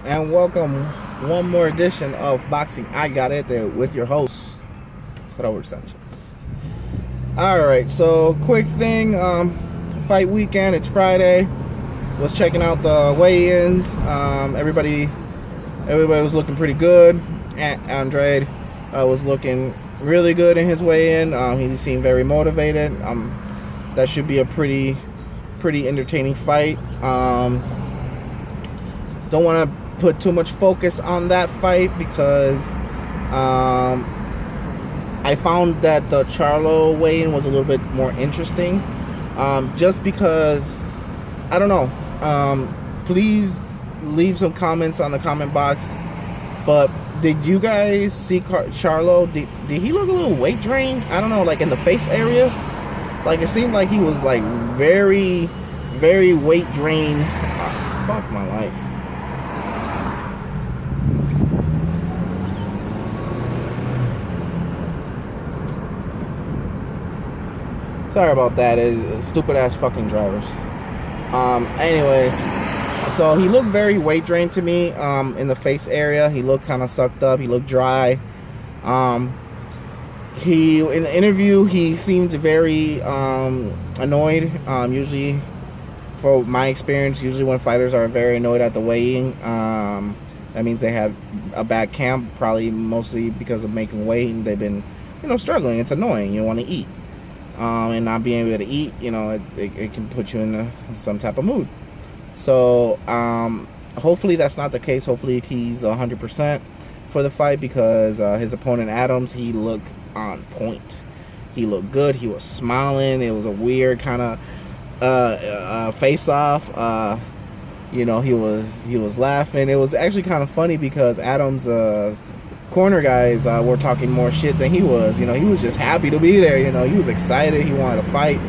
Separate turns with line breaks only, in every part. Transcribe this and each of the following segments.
and welcome one more edition of Boxing I Got It There with your host, Ruiz Sanchez. Alright, so quick thing, fight weekend, it's Friday. Was checking out the weigh-ins. Everybody was looking pretty good. Andrade was looking really good in his weigh-in. He seemed very motivated. That should be a pretty entertaining fight. Don't want to put too much focus on that fight because I found that the Charlo weigh-in was a little bit more interesting. Just because, I don't know. Please leave some comments on the comment box. But did you guys see Charlo? Did he look a little weight drained? I don't know, like in the face area. Like it seemed like he was like very weight drained. Oh, fuck my life. Sorry about that. It's stupid ass fucking drivers. Anyways, so he looked very weight drained to me. In the face area, he looked kind of sucked up. He looked dry. He in the interview he seemed very annoyed. Usually, for my experience, usually when fighters are very annoyed at the weighing, that means they had a bad camp. Probably mostly because of making weight and they've been, struggling. It's annoying. You want to eat. And not being able to eat, it can put you in some type of mood. So hopefully that's not the case. Hopefully he's 100% for the fight because his opponent Adams, he looked on point. He looked good. He was smiling. It was a weird kind of face off. He was laughing. It was actually kind of funny because Adams' corner guys were talking more shit than he was. He was just happy to be there. He was excited. He wanted to fight.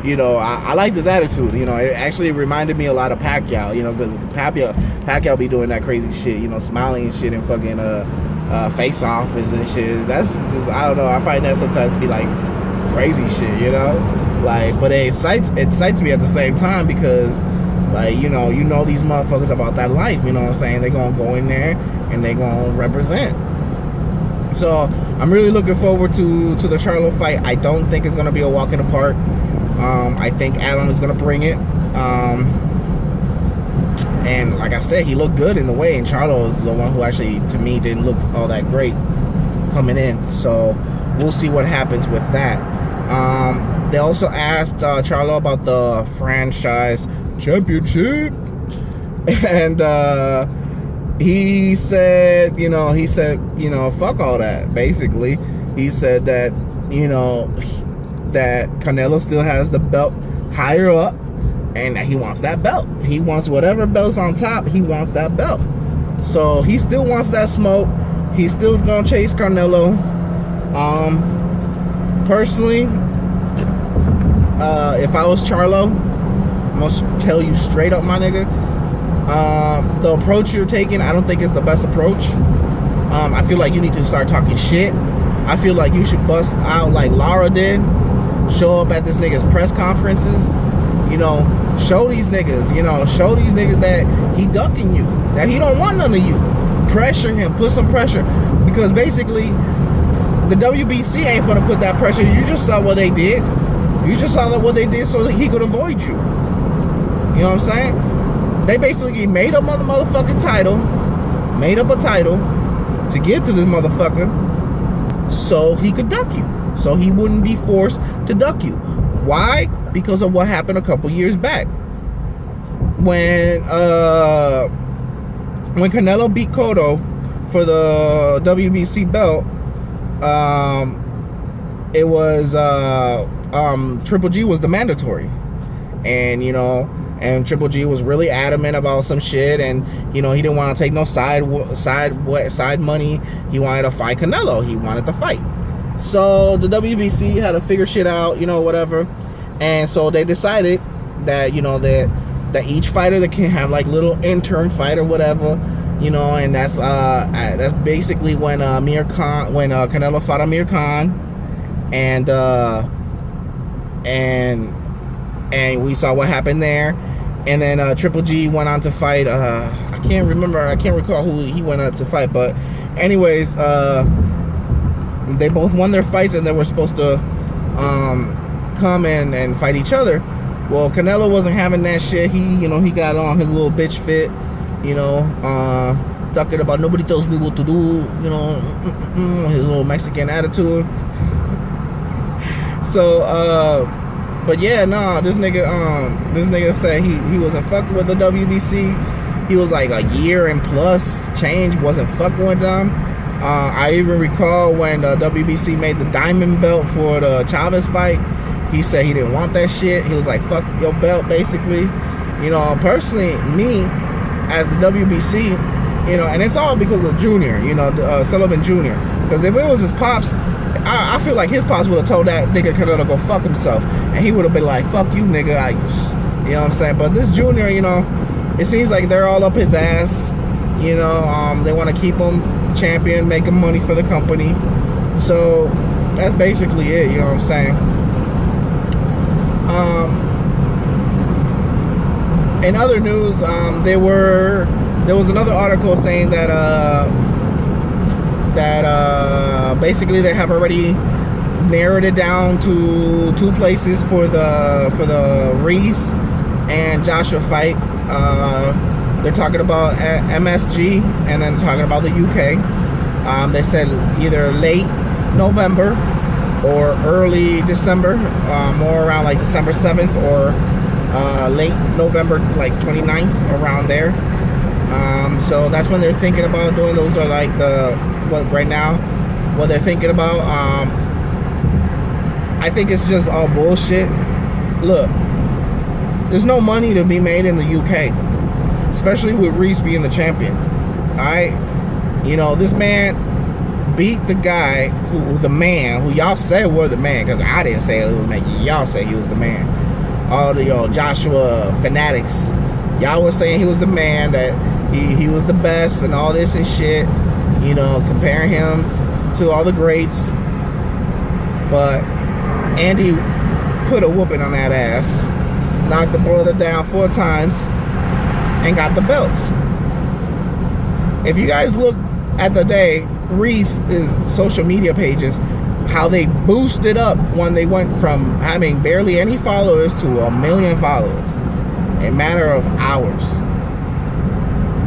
I liked his attitude. It actually reminded me a lot of Pacquiao. Because Pacquiao be doing that crazy shit. Smiling and shit and fucking face offs and shit. That's just, I don't know. I find that sometimes to be like crazy shit. But it excites me at the same time because these motherfuckers about that life. You know what I'm saying? They're gonna go in there and they're gonna represent. So I'm really looking forward to the Charlo fight. I don't think it's going to be a walk in the park. I think Adam is going to bring it. And like I said, he looked good in the way. And Charlo is the one who actually, to me, didn't look all that great coming in. So we'll see what happens with that. They also asked Charlo about the franchise championship. And he said, fuck all that, basically. He said that, that Canelo still has the belt higher up and that he wants that belt. He wants whatever belt's on top, he wants that belt. So he still wants that smoke. He's still gonna chase Canelo. Personally, if I was Charlo, I'm gonna tell you straight up, my nigga, the approach you're taking, I don't think is the best approach. I feel like you need to start talking shit. I feel like you should bust out like Lara did. Show up at this nigga's press conferences. Show these niggas that he ducking you, that he don't want none of you. Pressure him, put some pressure. Because basically, the WBC ain't gonna put that pressure. You just saw what they did. You just saw what they did so that he could avoid you. You know what I'm saying? They basically made up motherfucking title, made up a title to get to this motherfucker so he could duck you, so he wouldn't be forced to duck you. Why? Because of what happened a couple years back when Canelo beat Cotto for the WBC belt. It was Triple G was the mandatory, and and Triple G was really adamant about some shit, and he didn't want to take no side money. He wanted to fight Canelo. He wanted to fight. So the WBC had to figure shit out, whatever. And so they decided that that each fighter that can have like little interim fight or whatever, and that's basically when Canelo fought Amir Khan, and we saw what happened there. And then Triple G went on to fight. I can't recall who he went on to fight. But anyways, they both won their fights, and they were supposed to come in and fight each other. Well, Canelo wasn't having that shit. He got on his little bitch fit, talking about nobody tells me what to do, his little Mexican attitude. So, but yeah, nah, this nigga said he wasn't fucking with the WBC. He was like a year and plus change, wasn't fucking with them. I even recall when the WBC made the diamond belt for the Chavez fight. He said he didn't want that shit. He was like, fuck your belt, basically. Personally, me, as the WBC, and it's all because of Junior, Sullivan Jr. Because if it was his pops, I feel like his pops would have told that nigga Canelo go fuck himself. And he would have been like, fuck you, nigga. You know what I'm saying? But this Junior, it seems like they're all up his ass. They want to keep him champion, make him money for the company. So that's basically it, you know what I'm saying? In other news, there was another article saying that basically they have already narrowed it down to 2 places for the Ruiz and Joshua fight. They're talking about MSG, and then talking about the UK. They said either late November or early December, more around like December 7th, or late November, like 29th, around there. So that's when they're thinking about doing. Those are like right now what they're thinking about. I think it's just all bullshit. Look, there's no money to be made in the UK, especially with Ruiz being the champion. Alright, this man beat the guy who y'all said were the man, because I didn't say it was the man. Y'all say he was the man. All the Joshua fanatics, y'all were saying he was the man, that he was the best and all this and shit, comparing him to all the greats. But Andy put a whooping on that ass, knocked the brother down 4 times, and got the belts. If you guys look at the day Ruiz's social media pages, how they boosted up when they went from having barely any followers to 1 million followers in a matter of hours.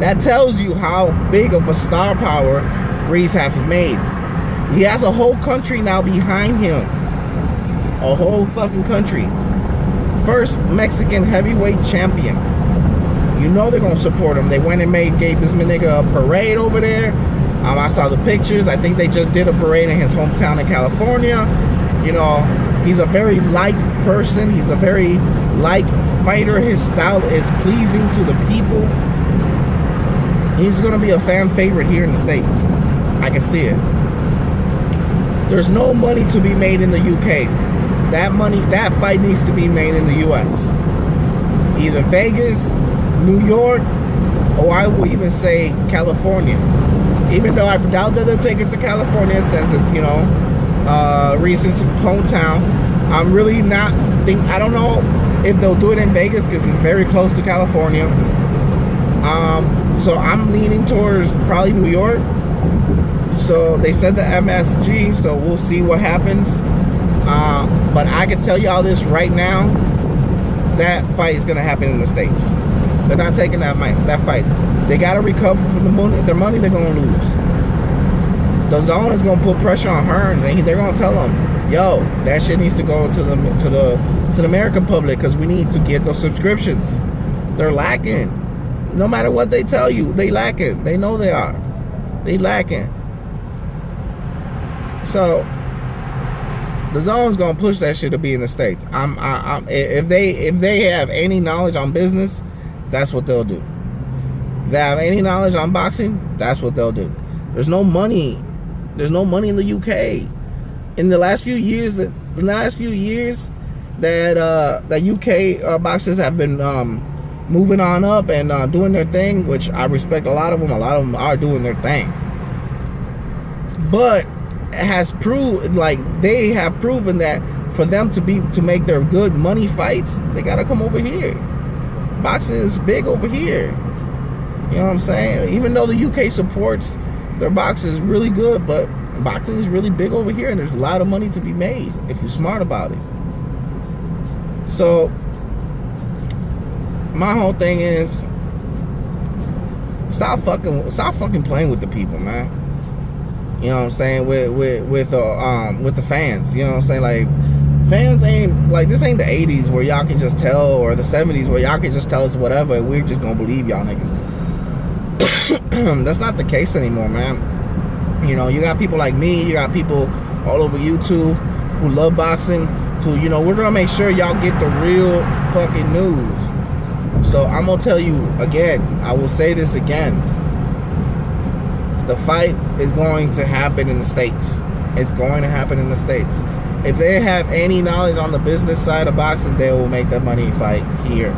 That tells you how big of a star power Ruiz has made. He has a whole country now behind him. A whole fucking country. First Mexican heavyweight champion. They're gonna support him. They went and gave this nigga a parade over there. I saw the pictures. I think they just did a parade in his hometown in California. He's a very liked person. He's a very liked fighter. His style is pleasing to the people. He's gonna be a fan favorite here in the States. I can see it. There's no money to be made in the UK. That fight needs to be made in the US. Either Vegas, New York, or I will even say California. Even though I doubt that they'll take it to California, since it's, Ruiz's hometown. I'm really not I don't know if they'll do it in Vegas, because it's very close to California. So I'm leaning towards probably New York. So they said the MSG, so we'll see what happens. But I can tell y'all this right now, that fight is going to happen in the States. They're not taking that fight. They got to recover from their money they're going to lose. The zone is going to put pressure on Hearns, and they're going to tell them, yo, that shit needs to go to the American public, because we need to get those subscriptions. They're lacking. No matter what they tell you, they lacking. They know they are. They lacking. So the zone's gonna push that shit to be in the States. If they have any knowledge on business, that's what they'll do. If they have any knowledge on boxing, that's what they'll do. There's no money. There's no money in the UK. In the last few years, that UK boxers have been moving on up and doing their thing, which I respect a lot of them. A lot of them are doing their thing. But it has proved, they have proven that for them to make their good money fights, they gotta come over here. boxing is big over here. You know what I'm saying? Even though the UK supports their boxing is really good, but boxing is really big over here, and there's a lot of money to be made if you're smart about it. So my whole thing is stop fucking playing with the people, man. You know what I'm saying? With the fans. You know what I'm saying? Like, fans ain't like, this ain't the 80s where y'all can just tell, or the 70s where y'all can just tell us whatever and we're just gonna believe y'all niggas. That's not the case anymore, man. You know, you got people like me, you got people all over YouTube who love boxing, who, you know, we're gonna make sure y'all get the real fucking news. So I'm gonna tell you again, I will say this again, the fight is going to happen in the States. It's going to happen in the States. If they have any knowledge on the business side of boxing, they will make that money fight here.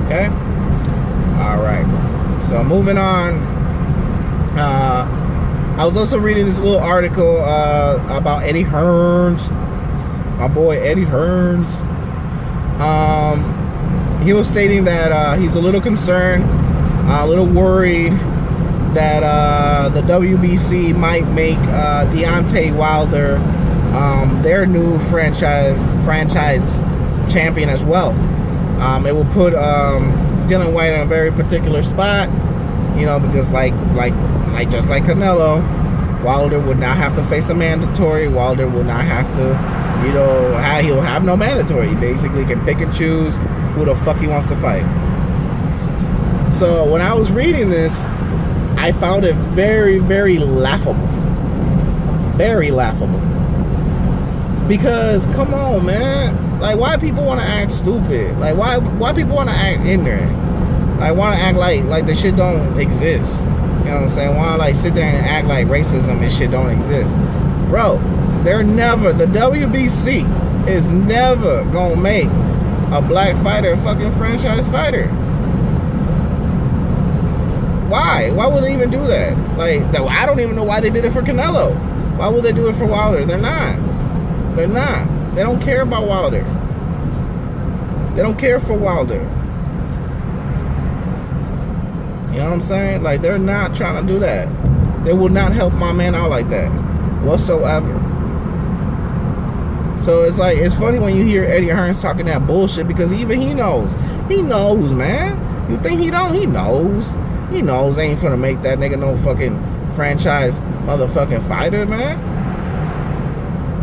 Okay? Alright. So moving on. I was also reading this little article about Eddie Hearns. My boy Eddie Hearns. He was stating that he's a little concerned, a little worried that the WBC might make Deontay Wilder their new franchise champion as well. It will put Dylan White in a very particular spot, you know, because like just like Canelo, Wilder would not have to face a mandatory. Wilder will not have to, you know, he'll have no mandatory. He basically can pick and choose who the fuck he wants to fight. So when I was reading this, I found it very, very laughable. Very laughable. Because, come on, man. Like, why people want to act stupid? Like, why people want to act ignorant? Like, want to act like the shit don't exist. You know what I'm saying? Want to, like, sit there and act like racism and shit don't exist. Bro, the WBC is never gonna make a black fighter a fucking franchise fighter. Why? Why would they even do that? Like, I don't even know why they did it for Canelo. Why would they do it for Wilder? They're not. They're not. They don't care about Wilder. They don't care for Wilder. You know what I'm saying? Like, they're not trying to do that. They will not help my man out like that whatsoever. So it's like, it's funny when you hear Eddie Hearns talking that bullshit, because even he knows. He knows, man. You think he don't? He knows. He knows they ain't finna make that nigga no fucking franchise motherfucking fighter, man.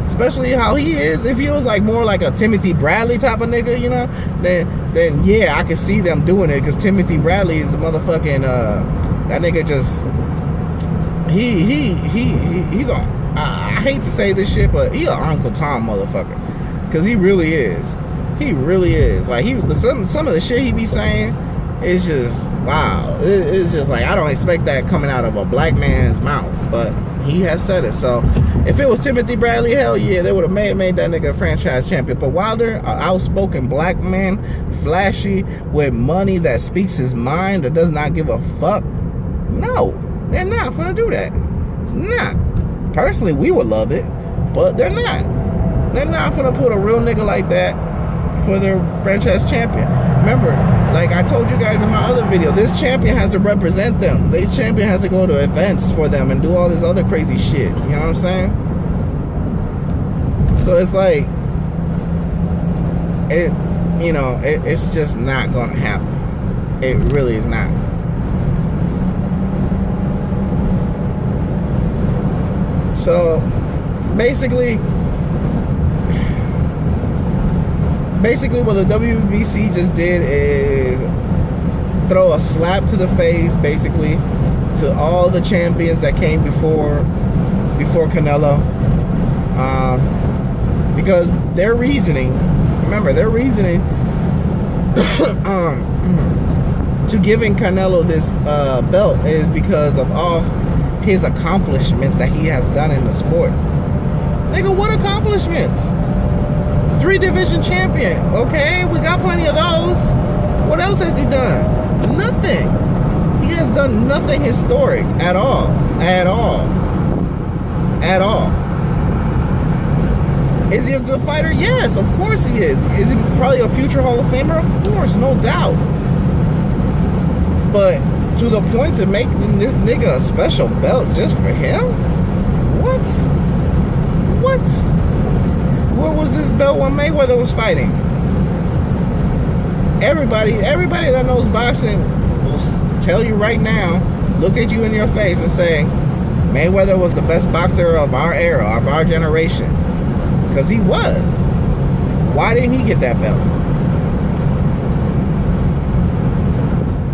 Especially how he is. If he was like more like a Timothy Bradley type of nigga, you know, then yeah, I can see them doing it, because Timothy Bradley is a motherfucking that nigga just he's a, I hate to say this shit, but he a Uncle Tom motherfucker, because he really is. He really is. Like, some of the shit he be saying is just wow. It's just like, I don't expect that coming out of a black man's mouth, but he has said it. So if it was Timothy Bradley, hell yeah, they would have made that nigga a franchise champion. But Wilder, an outspoken black man, flashy, with money that speaks his mind, that does not give a fuck. No, they're not gonna do that. Not. Personally, we would love it, but they're not. They're not gonna put a real nigga like that for their franchise champion. Remember, like I told you guys in my other video, this champion has to represent them. This champion has to go to events for them and do all this other crazy shit. You know what I'm saying? So it's like, it's just not gonna happen. It really is not. So basically what the WBC just did is throw a slap to the face, basically, to all the champions that came before Canelo, because their reasoning to giving Canelo this belt is because of all his accomplishments that he has done in the sport. Nigga, what accomplishments? 3-division champion. Okay, we got plenty of those. What else has he done? Nothing. He has done nothing historic at all. At all. At all. Is he a good fighter? Yes, of course he is. Is he probably a future Hall of Famer? Of course, no doubt. But to the point to make this nigga a special belt just for him? What? What? Where was this belt when Mayweather was fighting? Everybody that knows boxing will tell you right now, look at you in your face and say, Mayweather was the best boxer of our era, of our generation. Because he was. Why didn't he get that belt?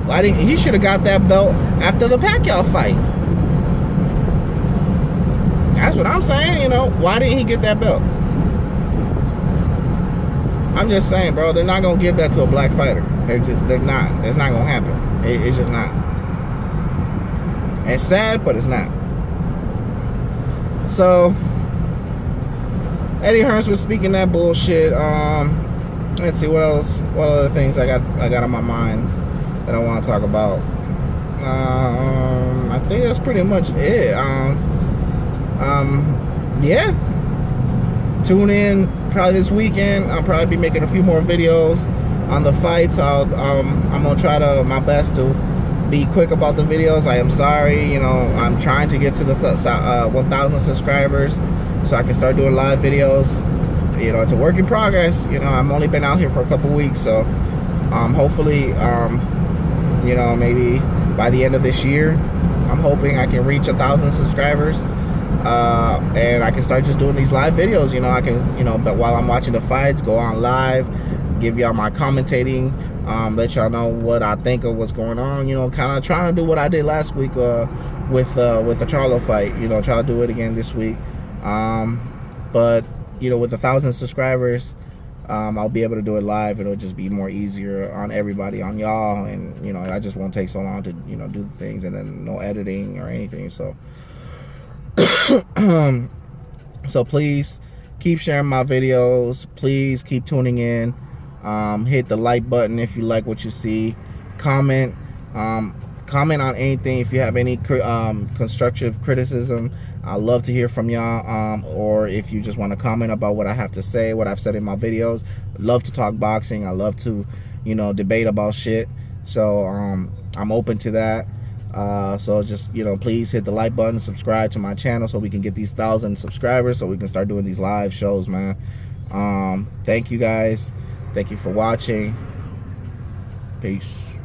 Why didn't he? Should have got that belt after the Pacquiao fight. That's what I'm saying, you know. Why didn't he get that belt? I'm just saying, bro, they're not going to give that to a black fighter. They're not. It's not going to happen. It's just not. It's sad, but it's not. So, Eddie Hearns was speaking that bullshit. Let's see, what else? What other things I got on my mind that I want to talk about? I think that's pretty much it. Yeah. Tune in probably this weekend. I'll probably be making a few more videos on the fights. I'm gonna try my best to be quick about the videos. I am sorry, you know, I'm trying to get to the 1,000 subscribers so I can start doing live videos. You know, it's a work in progress. You know, I've only been out here for a couple weeks, so hopefully, you know, maybe by the end of this year, I'm hoping I can reach 1,000 subscribers. And I can start just doing these live videos. You know, I can, you know, but while I'm watching the fights, go on live, give y'all my commentating, let y'all know what I think of what's going on. You know, kind of trying to do what I did last week with the Charlo fight. You know, try to do it again this week. But you know, with 1,000 subscribers, I'll be able to do it live. It'll just be more easier on everybody, on y'all, and you know, I just won't take so long to, you know, do the things, and then no editing or anything. So. So please keep sharing my videos. Please keep tuning in. Hit the like button if you like what you see. Comment on anything. If you have any constructive criticism, I'd love to hear from y'all. Or if you just want to comment about what I have to say, what I've said in my videos. I'd love to talk boxing. I love to, you know, debate about shit. So I'm open to that. So just, you know, please hit the like button, subscribe to my channel so we can get these 1,000 subscribers so we can start doing these live shows, man. Thank you guys. Thank you for watching. Peace.